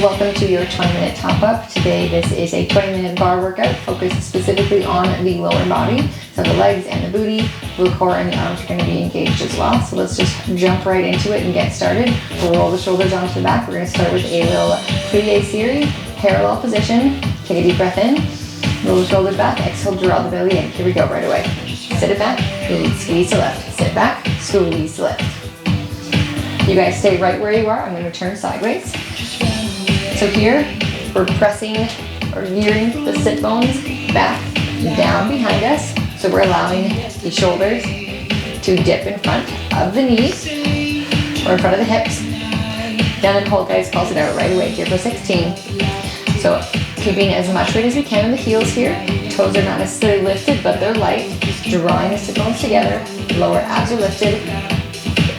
Welcome to your 20-minute top up. Today this is a 20-minute bar workout focused specifically on the lower body. So the legs and the booty, the core and the arms are going to be engaged as well. So let's just jump right into it and get started. We'll roll the shoulders onto the back. We're going to start with a little plie series, parallel position. Take a deep breath in, roll the shoulders back, exhale, draw the belly in. Here we go right away. Sit it back, squeeze to left. Sit back, squeeze to left. You guys stay right where you are. I'm going to turn sideways. So here, we're pressing or veering the sit bones back, down behind us. So we're allowing the shoulders to dip in front of the knees or in front of the hips. Down and hold, guys, pulse it out right away here for 16. So keeping as much weight as we can in the heels here. Toes are not necessarily lifted, but they're light. Drawing the sit bones together. Lower abs are lifted.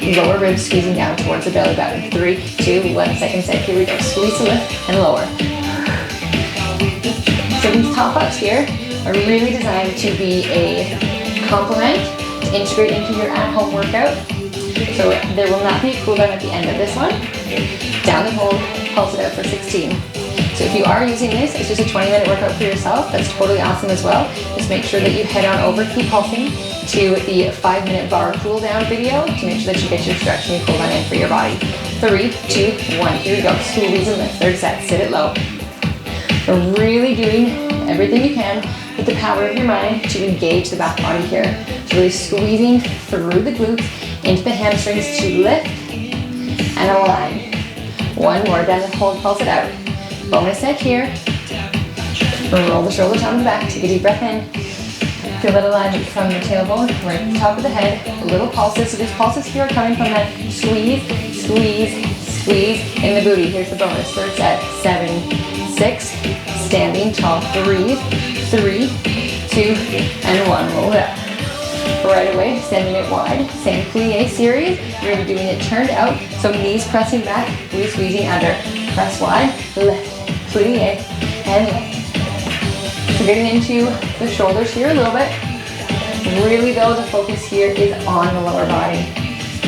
Lower ribs squeezing down towards the belly button. 3, 2, 1, second set. Here we go. Squeeze to lift and lower. So these top ups here are really designed to be a complement to integrate into your at-home workout. So there will not be a cool down at the end of this one. Down and hold, pulse it out for 16. So if you are using this, it's just a 20-minute workout for yourself. That's totally awesome as well. Just make sure that you head on over, keep pulsing to the 5-minute bar cool down video to make sure that you get your stretch and your cool down in for your body. 3, 2, 1, here we go. Squeeze and lift, third set, sit it low. We're really doing everything you can with the power of your mind to engage the back body here. So really squeezing through the glutes into the hamstrings to lift and align. One more, down and hold, pulse it out. Bonus set here. Roll the shoulders on the back, take a deep breath in. Feel that alignment from the tailbone right at the top of the head. Little pulses. So these pulses here are coming from that squeeze, squeeze, squeeze in the booty. Here's the bonus. Third set. 7, 6. Standing tall. Breathe. 3, 2, and 1. Roll it up. Right away, extending it wide. Same plie series. You're going to be doing it turned out. So knees pressing back, glutes squeezing under. Press wide, lift, plie, and lift. So getting into the shoulders here a little bit. Really though, the focus here is on the lower body.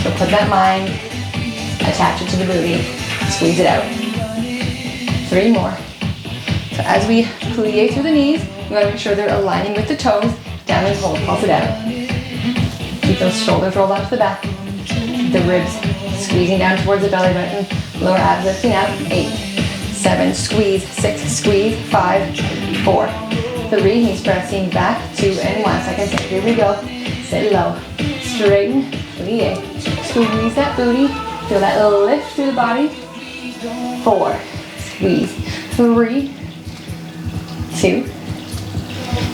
So put that mind, attach it to the booty, squeeze it out. 3 more. So as we plie through the knees, you want to make sure they're aligning with the toes. Down and hold, pulse it out. Keep those shoulders rolled onto the back. The ribs squeezing down towards the belly button. Lower abs lifting up. 8, 7, squeeze, 6, squeeze, 5, 4, 3, knees pressing back, 2, and 1. Second set, here we go. Sit low, straighten, plie. Squeeze that booty, feel that little lift through the body. 4, squeeze, 3, 2,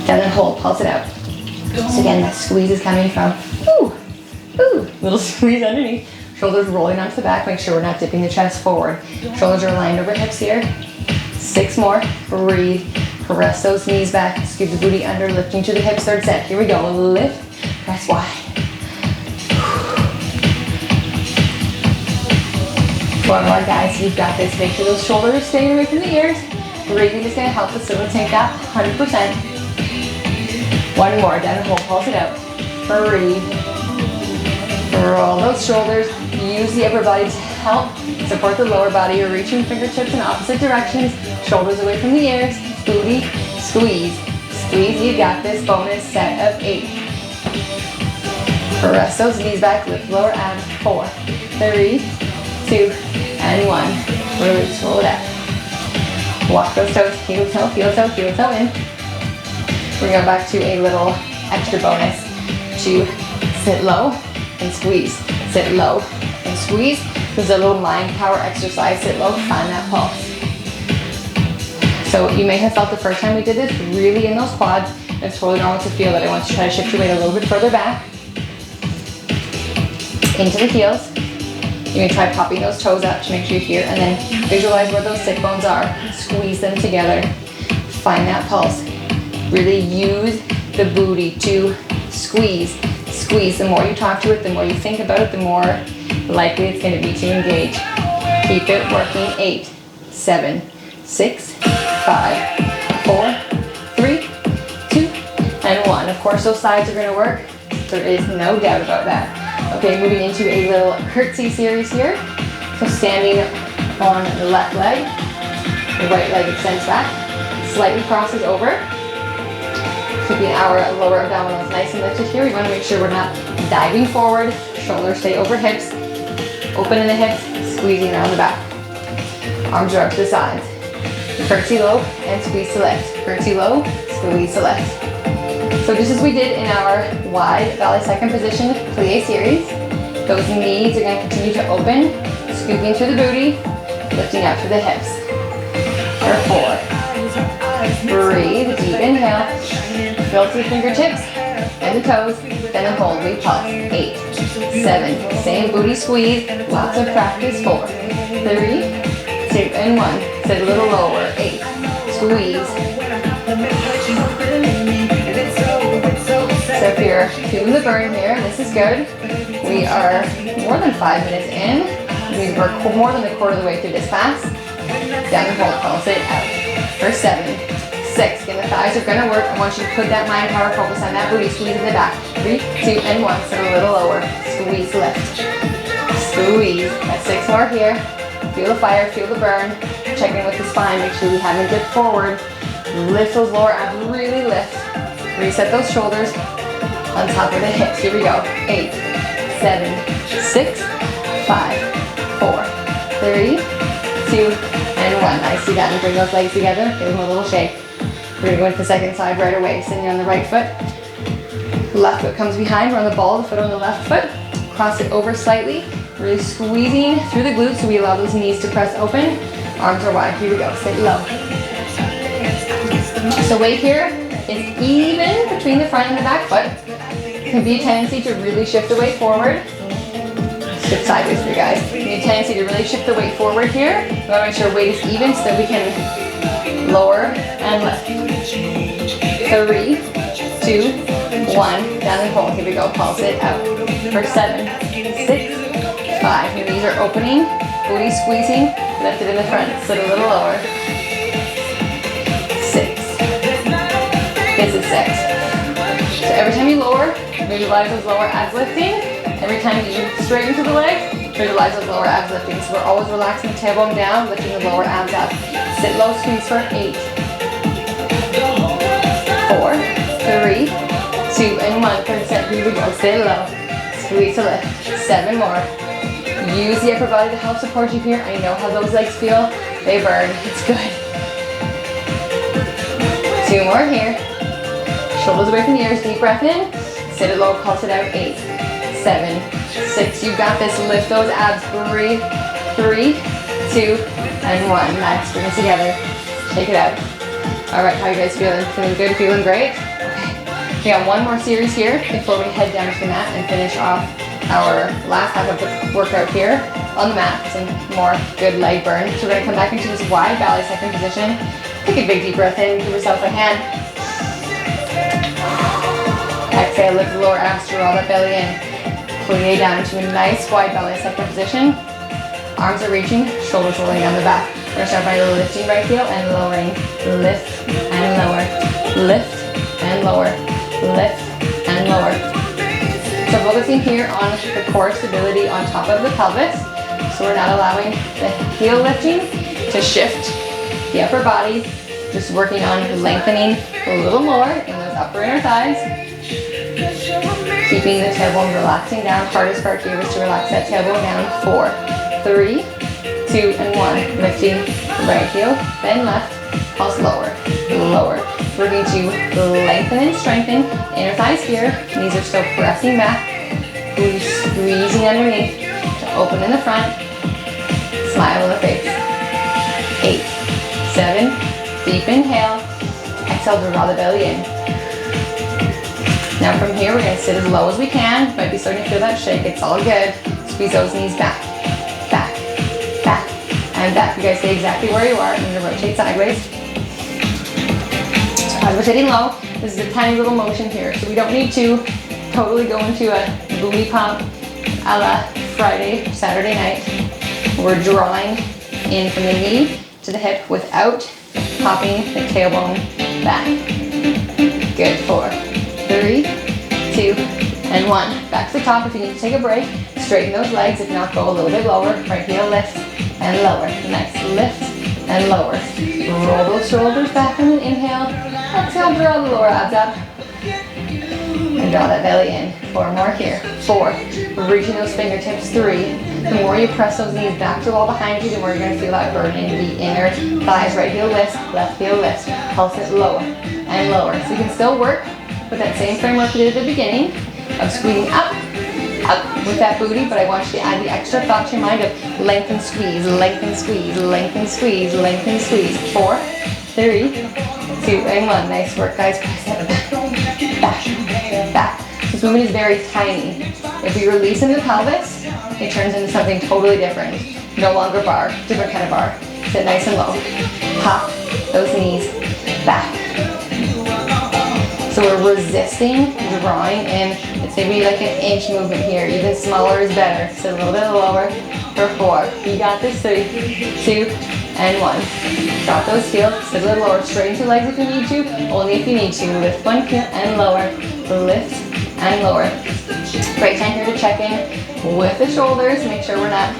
down and hold, pulse it out. So again, that squeeze is coming from, little squeeze underneath. Shoulders rolling onto the back, make sure we're not dipping the chest forward. Shoulders are aligned over hips here. 6 more, breathe. Press those knees back, scoop the booty under, lifting to the hips, third set. Here we go, lift, press wide. One more, guys, you've got this. Make sure those shoulders are staying away from the ears. Breathing is going to help facilitate that 100%. One more, down and hold, pulse it out. Breathe. Roll those shoulders. Use the upper body to help support the lower body. You're reaching fingertips in opposite directions. Shoulders away from the ears. Booty, squeeze. Squeeze, you got this. Bonus set of 8. Press those knees back, lift lower abs. 4, 3, 2, and 1. Release, roll it out. Walk those toes, heel toe, heel toe, heel toe in. We're going back to a little extra bonus to sit low and squeeze. Sit low and squeeze. This is a little mind power exercise. Sit low, find that pulse. So you may have felt the first time we did this really in those quads. It's totally normal to feel that. I want you to try to shift your weight a little bit further back. Into the heels. You may try popping those toes up to make sure you're here, and then visualize where those sit bones are. Squeeze them together. Find that pulse. Really use the booty to squeeze. Squeeze. The more you talk to it, the more you think about it, the more likely it's going to be to engage. Keep it working. 8, 7, 6, 5, 4, 3, 2, and 1. Of course, those sides are going to work. There is no doubt about that. Okay, moving into a little curtsy series here. So standing on the left leg, right leg extends back, slightly crosses over. Keeping our lower abdominals nice and lifted here. We want to make sure we're not diving forward. Shoulders stay over hips. Open in the hips, squeezing around the back. Arms are up to the sides. Curtsy low and squeeze to lift. Curtsy low, squeeze to lift. So just as we did in our wide ballet second position plie series, those knees are going to continue to open, scooping through the booty, lifting up through the hips. For 4. Breathe, deep inhale. Fill through the fingertips and the toes, then hold, we pulse. 8, 7, same booty squeeze, lots of practice. 4, 3, 2, and 1. Sit a little lower. 8, squeeze. So if you're feeling the burn here, this is good. We are more than 5 minutes in. We're more than a quarter of the way through this class. Down and hold, pulse it out. For 7, 6, again the thighs are gonna work. I want you to put that mind power focus on that booty, squeeze in the back. 3, 2, and 1, sit a little lower. Squeeze, lift. Squeeze. That's 6 more here. Feel the fire, feel the burn. Check in with the spine, make sure we haven't dipped forward. Lift those lower abs, really lift. Reset those shoulders on top of the hips. Here we go. 8, 7, 6, 5, 4, 3, 2, and 1. Nice, do that and bring those legs together. Give them a little shake. We're gonna go into the second side right away. Sitting on the right foot. Left foot comes behind. We're on the ball, the foot on the left foot. Cross it over slightly. Really squeezing through the glutes so we allow those knees to press open. Arms are wide. Here we go. Sit low. So weight here is even between the front and the back foot. Can be a tendency to really shift the weight forward. Shift sideways for you guys. You need a tendency to really shift the weight forward here. We want to make sure weight is even so that we can lower and lift. 3, 2, 1. Down and hold. Here we go. Pulse it out. For 7, 6, 5. Your knees are opening. Booty squeezing. Lift it in the front. Sit a little lower. 6. This is 6. So every time you lower, visualize those lower abs lifting. Every time you straighten through the leg, visualize those lower abs lifting. So we're always relaxing the tailbone down, lifting the lower abs up. Sit low, squeeze for 8, 4, 3, 2, and 1. Third set, here we go. Sit low, squeeze to lift. 7 more. Use the upper body to help support you here. I know how those legs feel. They burn. It's good. 2 more here. Shoulders away from the ears. Deep breath in. Sit it low. Pulse it out. 8, 7, 6. You got this. Lift those abs. Breathe. 3, 2, and 1. Nice. Bring it together. Take it out. All right. How you guys feeling? Feeling good? Feeling great? Okay. We got one more series here before we head down to the mat and finish off our last half of the workout here on the mat. Some more good leg burn. So we're gonna come back into this wide ballet second position. Take a big deep breath in, give yourself a hand. Exhale, lift the lower abs, draw that belly in. Plie down into a nice wide ballet second position. Arms are reaching, shoulders rolling down the back. We're gonna start by lifting right heel and lowering. Lift and lower. Lift and lower. Lift and lower. So focusing here on the core stability on top of the pelvis. So we're not allowing the heel lifting to shift the upper body. Just working on lengthening a little more in those upper inner thighs. Keeping the tailbone relaxing down. Hardest part here is to relax that tailbone down. 4, 3, 2, and 1. Lifting right heel, then left. Pulse lower, lower. We're going to lengthen and strengthen inner thighs here. Knees are still pressing back. Booty squeezing underneath to open in the front. Smile on the face. 8, 7, deep inhale. Exhale to draw the belly in. Now from here, we're going to sit as low as we can. Might be starting to feel that shake. It's all good. Squeeze those knees back, back, back, and back. You guys stay exactly where you are. I'm going to rotate sideways. As we're sitting low, this is a tiny little motion here. So we don't need to totally go into a booty pump a la Friday, Saturday night. We're drawing in from the knee to the hip without popping the tailbone back. Good. 4, 3, 2, and 1. Back to the top. If you need to take a break, straighten those legs. If not, go a little bit lower. Right heel lift and lower. Nice. Lift and lower. Roll those shoulders back on an inhale. Exhale, draw the lower abs up. And draw that belly in. 4 more here. 4. Reaching those fingertips. 3. The more you press those knees back to the wall behind you, the more you're going to feel that burn into the inner thighs. Right heel lifts, left heel lifts. Pulse it lower and lower. So you can still work with that same framework we did at the beginning of squeezing up with that booty, but I want you to add the extra thought to your mind of lengthen, squeeze, lengthen, squeeze, lengthen, squeeze, lengthen, squeeze. 4, 3, 2, and 1. Nice work, guys. Press it back, back. This movement is very tiny. If we release into the pelvis, it turns into something totally different. No longer bar, different kind of bar. Sit nice and low. Pop those knees back. So we're resisting, drawing in. It's maybe like an inch movement here. Even smaller is better. Sit a little bit lower for 4. You got this. 3, 2, and 1. Drop those heels. Sit a little lower. Straighten your legs if you need to. Only if you need to. Lift one heel and lower. Lift and lower. Great time here to check in with the shoulders. Make sure we're not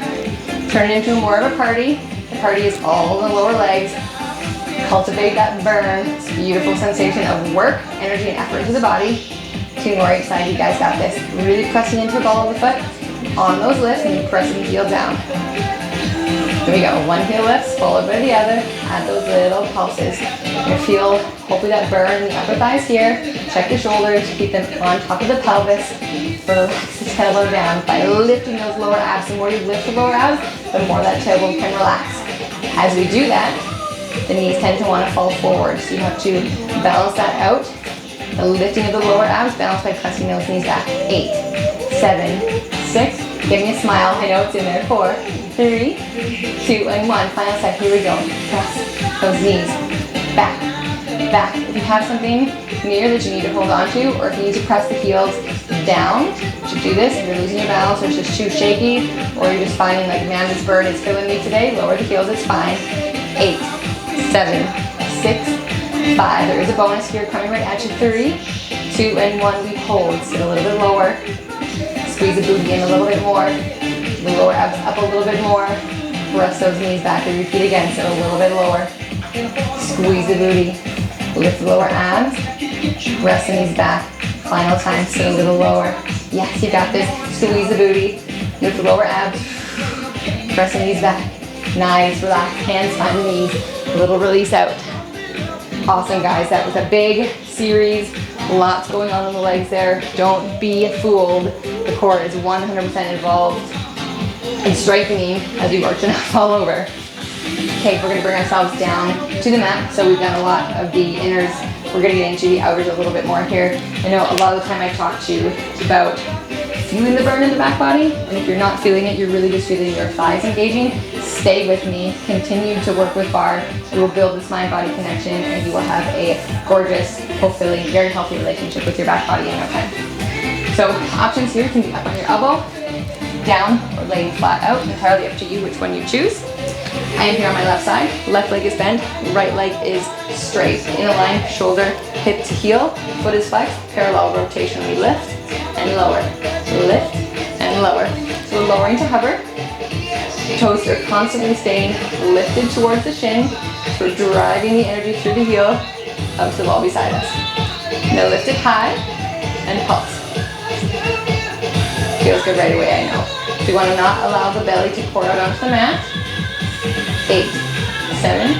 turning into more of a party. The party is all the lower legs. Cultivate that burn. It's a beautiful sensation of work, energy, and effort to the body. 2 more each side. You guys got this. Really pressing into the ball of the foot on those lifts and pressing the heel down. Here we go. 1 heel lifts, followed by the other. Add those little pulses. You're going to feel hopefully that burn in the upper thighs here. Check the shoulders. Keep them on top of the pelvis. Relax the tailbone down by lifting those lower abs. The more you lift the lower abs, the more that tailbone can relax. As we do that, the knees tend to want to fall forward. So you have to balance that out. The lifting of the lower abs, balance by pressing those knees back. 8, 7, 6. Give me a smile. I know it's in there. 4, 3, 2, and 1. Final set. Here we go. Press those knees back, back. If you have something near that you need to hold on to, or if you need to press the heels down, you should do this. If you're losing your balance or it's just too shaky, or you're just finding like, man, this burn is killing me today, lower the heels, it's fine. 8, 7, 6, 5. There is a bonus here coming right at you. 3, 2, and 1. We hold. Sit a little bit lower. Squeeze the booty in a little bit more. The lower abs up a little bit more. Press those knees back and repeat again. Sit a little bit lower. Squeeze the booty. Lift the lower abs. Press the knees back. Final time. Sit a little lower. Yes, you got this. Squeeze the booty. Lift the lower abs. Press the knees back. Nice. Relax. Hands find the knees. A little release out. Awesome, guys. That was a big series. Lots going on the legs there. Don't be fooled. The core is 100% involved in strengthening as we work to not fall over. Okay, we're going to bring ourselves down to the mat. So we've done a lot of the inners. We're going to get into the outers a little bit more here. I know a lot of the time I talk to you about feeling the burn in the back body. And if you're not feeling it, you're really just feeling your thighs engaging. Stay with me. Continue to work with Barre. We will build this mind-body connection and you will have a gorgeous, fulfilling, very healthy relationship with your back body in no time. So options here can be up on your elbow, down, or laying flat out. Entirely up to you which one you choose. I am here on my left side. Left leg is bent, right leg is straight. In a line, shoulder, hip to heel, foot is flexed, parallel rotation. We lift and lower, lift and lower. So we're lowering to hover. Toes are constantly staying lifted towards the shin. So we're driving the energy through the heel up to the wall beside us. Now lift it high and pulse. Feels good right away, I know. We want to not allow the belly to pour out onto the mat. 8, 7,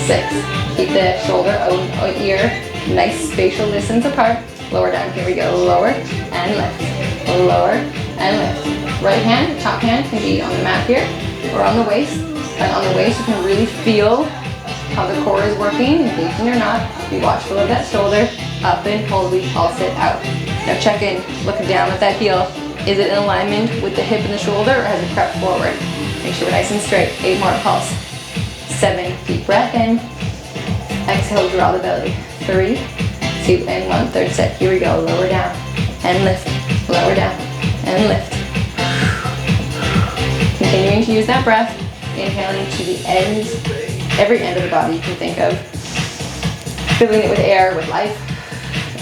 6. Keep the shoulder out ear nice spatial distance apart. Lower down. Here we go. Lower and lift. Lower and lift. Right hand, top hand can be on the mat here or on the waist. And on the waist, you can really feel how the core is working, engaging or not. Be watchful of that shoulder. Up and hold. We pulse it out. Now check in. Looking down at that heel. Is it in alignment with the hip and the shoulder, or has it crept forward? Make sure we're nice and straight. 8 more. Pulse. 7. Deep breath in. Exhale, draw the belly. 3, 2, and 1. Third set. Here we go. Lower down and lift. Lower down and lift. Continuing to use that breath. Inhaling to the ends, every end of the body you can think of. Filling it with air, with life.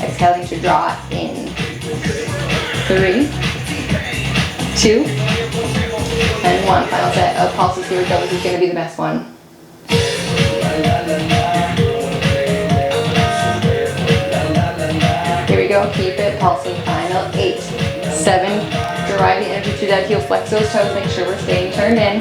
Exhaling to draw in. 3, 2, and 1. Final set of pulses. Here we go. This is going to be the best one. pulsing. Final 8, 7, drive the energy through that heel, flex those toes, make sure we're staying turned in.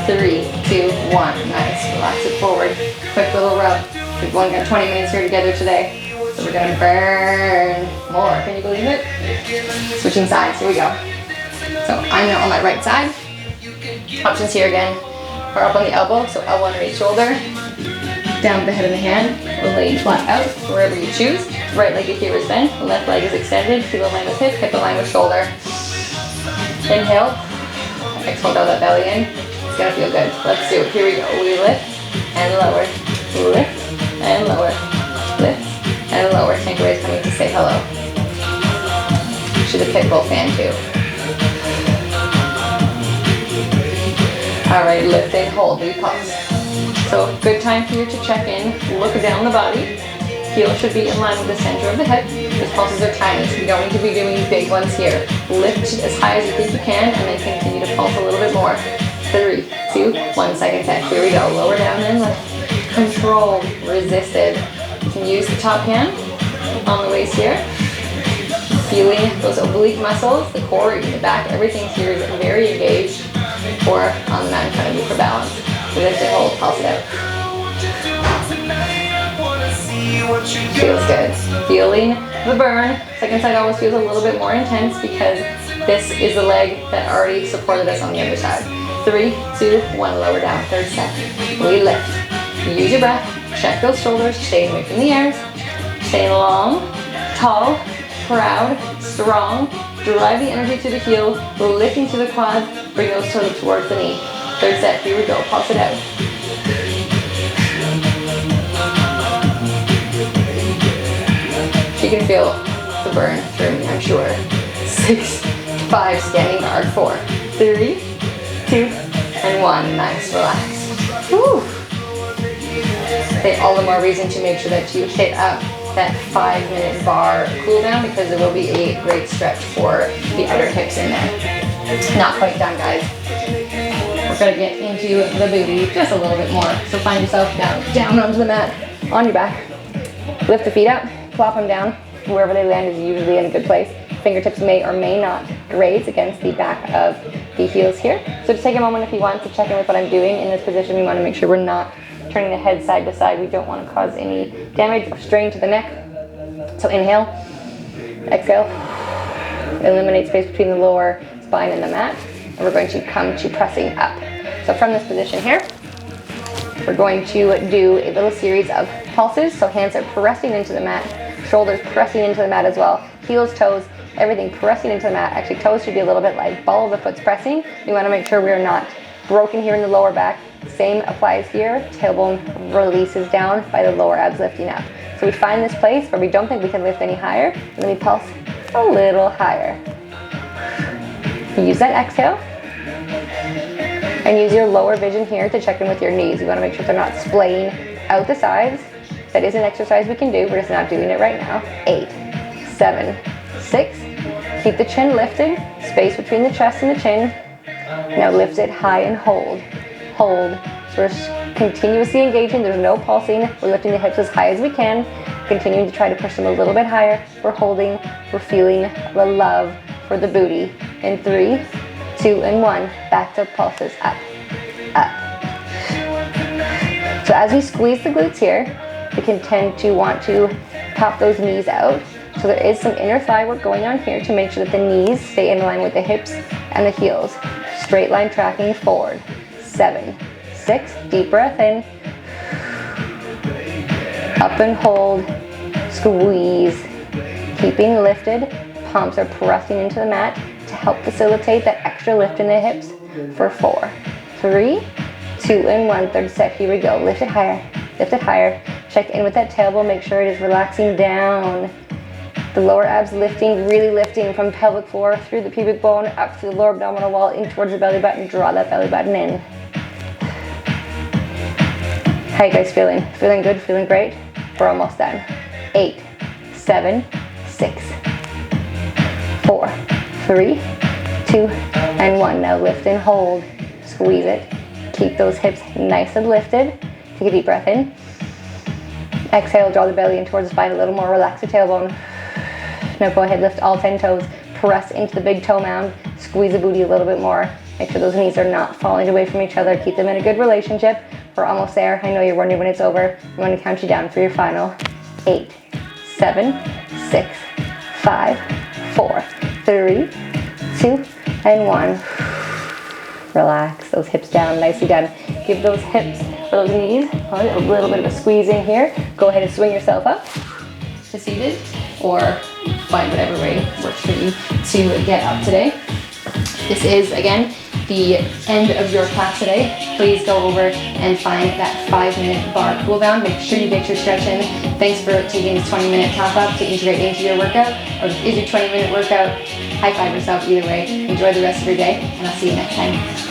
3, 2, 1, nice, relax it forward. Quick little rub. We've only got 20 minutes here together today. So we're gonna burn more, can you believe it? Switching sides, here we go. So I'm now on my right side. Options here again. We're up on the elbow, so elbow underneath shoulder. Down the head of the hand, or laying flat out, wherever you choose. Right leg here is bent, left leg is extended, heel align with hip align with shoulder. Inhale, exhale, draw that belly in. It's gonna feel good. Let's do it. Here we go. We lift and lower, lift and lower, lift and lower. Tankeray is coming to say hello. She's a pit bull fan too. All right, lift and hold. We pulse. So good time for you to check in. Look down the body. Heel should be in line with the center of the hip. These pulses are tiny, so you don't need to be doing big ones here. Lift as high as you think you can, and then continue to pulse a little bit more. 3, 2, 1, second set. Here we go. Lower down and lift. Controlled, resisted. You can use the top hand on the waist here. Feeling those oblique muscles, the core, even the back, everything here is very engaged. Or on the mat in front of you for balance. Lift and hold, pulse it out. Feels good. Feeling the burn. Second side always feels a little bit more intense because this is the leg that already supported us on the other side. 3, 2, 1, lower down, third set. We lift. Use your breath. Check those shoulders. Staying away from the ears. Staying long, tall, proud, strong. Drive the energy to the heel. Lifting to the quads. Bring those toes towards the knee. Third set. Here we go. Pulse it out. You can feel the burn through me, I'm sure. 6, 5, standing guard. 4, 3, 2, and 1. Nice, relax. Whew. Okay, all the more reason to make sure that you hit up that 5-minute bar cool down because there will be a great stretch for the outer hips in there. Not quite done, guys. We're gonna get into the booty just a little bit more. So find yourself down onto the mat, on your back. Lift the feet up. Flop them down. Wherever they land is usually in a good place. Fingertips may or may not graze against the back of the heels here. So just take a moment if you want to check in with what I'm doing in this position. We want to make sure we're not turning the head side to side. We don't want to cause any damage or strain to the neck. So inhale, exhale, eliminate space between the lower spine and the mat. And we're going to come to pressing up. So from this position here, we're going to do a little series of pulses. So hands are pressing into the mat, shoulders pressing into the mat as well, heels, toes, everything pressing into the mat. Actually, toes should be a little bit like ball of the foot's pressing. We want to make sure we're not broken here in the lower back. Same applies here. Tailbone releases down by the lower abs lifting up. So we find this place where we don't think we can lift any higher, and then we pulse a little higher. Use that exhale. And use your lower vision here to check in with your knees. You want to make sure they're not splaying out the sides. That is an exercise we can do. We're just not doing it right now. 8, 7, 6. Keep the chin lifted. Space between the chest and the chin. Now lift it high and hold. Hold. So we're continuously engaging. There's no pulsing. We're lifting the hips as high as we can. Continuing to try to push them a little bit higher. We're holding. We're feeling the love for the booty. In 3, 2, and 1. Back to pulses. Up, up. So as we squeeze the glutes here, we can tend to want to pop those knees out. So there is some inner thigh work going on here to make sure that the knees stay in line with the hips and the heels. Straight line tracking forward. 7, 6, deep breath in. Up and hold. Squeeze. Keeping lifted. Palms are pressing into the mat to help facilitate that extra lift in the hips for 4, 3, 2, and 1. Third set. Here we go. Lift it higher. Lift it higher. Check in with that tailbone. Make sure it is relaxing down. The lower abs lifting, really lifting from pelvic floor through the pubic bone, up through the lower abdominal wall, in towards the belly button. Draw that belly button in. How you guys feeling? Feeling good? Feeling great? We're almost done. 8, 7, 6, 4, 3, 2, and 1. Now lift and hold. Squeeze it. Keep those hips nice and lifted. Take a deep breath in. Exhale, draw the belly in towards the spine a little more. Relax the tailbone. Now go ahead, lift all 10 toes, press into the big toe mound, squeeze the booty a little bit more. Make sure those knees are not falling away from each other. Keep them in a good relationship. We're almost there. I know you're wondering when it's over. I'm going to count you down for your final 8, 7, 6, 5, 4, 3, 2, and 1. Relax those hips down, nicely done. Give those hips or those knees a little bit of a squeeze in here. Go ahead and swing yourself up to seated, or find whatever way works for you to get up today. This is, again, the end of your class today. Please go over and find that 5-minute bar cool down. Make sure you get your stretch in. Thanks for taking this 20-minute top up to integrate into your workout, or is your 20-minute workout. High five yourself either way. Enjoy the rest of your day, and I'll see you next time.